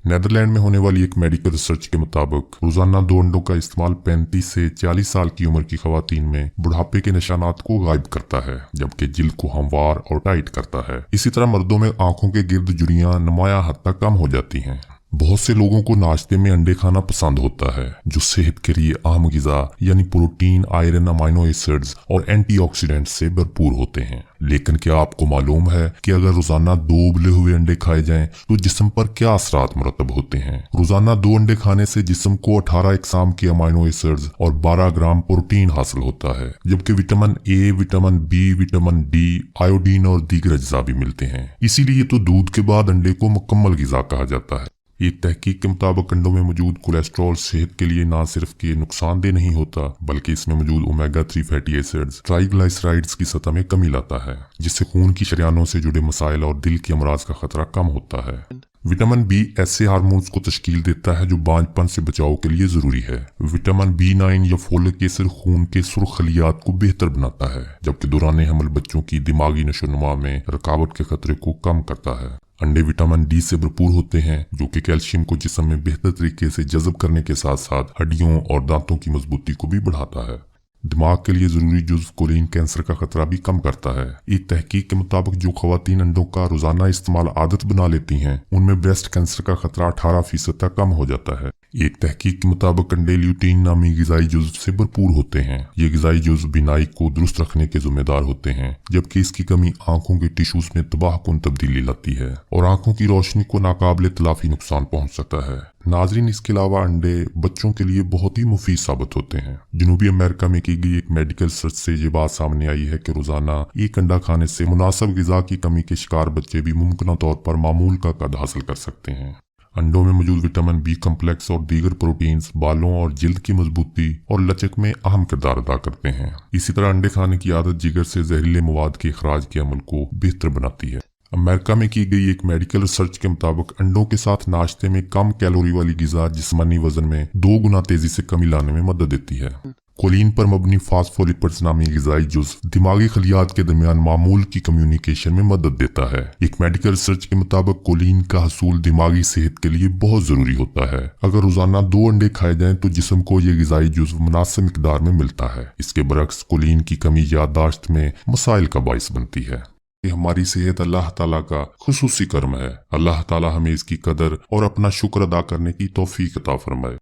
Netherland में होने वाली एक मेडिकल रिसर्च के मुताबिक रोजाना 2 अंडों का इस्तेमाल 35 से 40 साल की उम्र की खवातीन में बुढ़ापे के निशानात को गायब करता है, जबकि जिल्द को हमवार और टाइट करता है। इसी तरह मर्दों में आंखों के गिर्द झुर्रियां नुमाया हद तक कम हो जाती हैं। बहुत से लोगों को नाश्ते में अंडे खाना पसंद होता है, जो सेहत के लिए अहम ग़िज़ा यानी प्रोटीन, आयरन, अमाइनो एसिड्स और एंटीऑक्सीडेंट्स से भरपूर होते हैं। लेकिन क्या आपको मालूम है कि अगर रोजाना 2 उबले हुए अंडे खाए जाएं तो जिस्म पर क्या असरात मुरतब होते हैं? रोजाना 2 अंडे खाने से जिस्म को 18 अक़साम के अमाइनो एसिड्स और 12 ग्राम प्रोटीन हासिल होता है, जबकि vitamin A, vitamin B, vitamin D, iodine और दीगर अज्जा भी मिलते हैं। इसीलिए तो दूध के बाद अंडे को मुकम्मल ग़िज़ा कहा जाता है। एक तहकीक के मुताबिक अंडों में मौजूद कोलेस्ट्रॉल सेहत के लिए ना सिर्फ के नुकसानदेह नहीं होता, बल्कि इसमें मौजूद ओमेगा 3 फैटी एसिड्स ट्राइग्लिसराइड्स की सतह में कमी लाता है, जिससे खून की शरियानों से जुड़े मसाइल और दिल के अमराज का खतरा कम होता है। विटामिन बी ऐसे हार्मोन्स को तश्कील देता है जो बांझपन से बचाव के लिए जरूरी है। विटामिन B9 या फोलिक एसिड खून के सुर्ख खलियात को बेहतर बनाता है, जबकि दौरान हमल बच्चों की दिमागी नशोनुमा में रुकावट के खतरे को कम करता है। अंडे विटामिन डी से भरपूर होते हैं, जो कि कैल्शियम को जिस्म में बेहतर तरीके से जज़ब करने के साथ साथ हड्डियों और दांतों की मजबूती को भी बढ़ाता है। दिमाग के लिए जरूरी जुज़्व कोलिन कैंसर का खतरा भी कम करता है। एक तहकीक के मुताबिक जो खवातीन अंडों का रोजाना इस्तेमाल आदत बना लेती हैं, उनमें ब्रेस्ट कैंसर का खतरा 18% तक कम हो जाता है। एक तहकीक के मुताबिक अंडे ल्यूटीन नामी ग़िज़ाई जुज़्व से भरपूर होते हैं। ये ग़िज़ाई जुज़्व बीनाई को दुरुस्त रखने के जिम्मेदार होते हैं, जबकि इसकी कमी आंखों के टिश्यूज में तबाहकुन तब्दीली लाती है और आंखों की रोशनी को नाकाबिले तलाफी नुकसान पहुंच सकता है। नाजरीन, इसके अलावा अंडे बच्चों के लिए बहुत ही मुफीद साबित होते हैं। जनूबी अमेरिका में की गई एक मेडिकल रिसर्च से ये बात सामने आई है कि रोजाना एक अंडा खाने से मुनासिब ग़िज़ा की कमी के शिकार बच्चे भी मुमकिन तौर पर मामूल का कद हासिल कर सकते हैं। अंडों में मौजूद विटामिन बी कम्प्लेक्स और दीगर प्रोटीन्स बालों और जिल्द की मजबूती और लचक में अहम किरदार अदा करते हैं। इसी तरह अंडे खाने की आदत जिगर से जहरीले मवाद के अखराज के अमल को बेहतर बनाती है। अमेरिका में की गई एक मेडिकल रिसर्च के मुताबिक अंडों के साथ नाश्ते में कम कैलोरी वाली ग़िज़ा जिस्मानी वजन में 2 गुना तेजी से कमी लाने में मदद देती है। कोलिन पर मबनी फास्फोलिपिड्स नामी ग़िज़ाई जुज़्व दिमागी खलियात के दरमियान मामूल की कम्युनिकेशन में मदद देता है। एक मेडिकल रिसर्च के मुताबिक कोलिन का हसूल दिमागी सेहत के लिए बहुत जरूरी होता है। अगर रोजाना 2 अंडे खाए जाएं तो जिस्म को ये ग़िज़ाई जुज़्व मुनासिब मिकदार में मिलता है। इसके बरक्स कोलिन की कमी याददाश्त में मसाइल का बाइस बनती है। हमारी सेहत अल्लाह ताला का खुसूसी कर्म है। अल्लाह ताला हमें इसकी कदर और अपना शुक्र अदा करने की तौफीक अता फरमाए।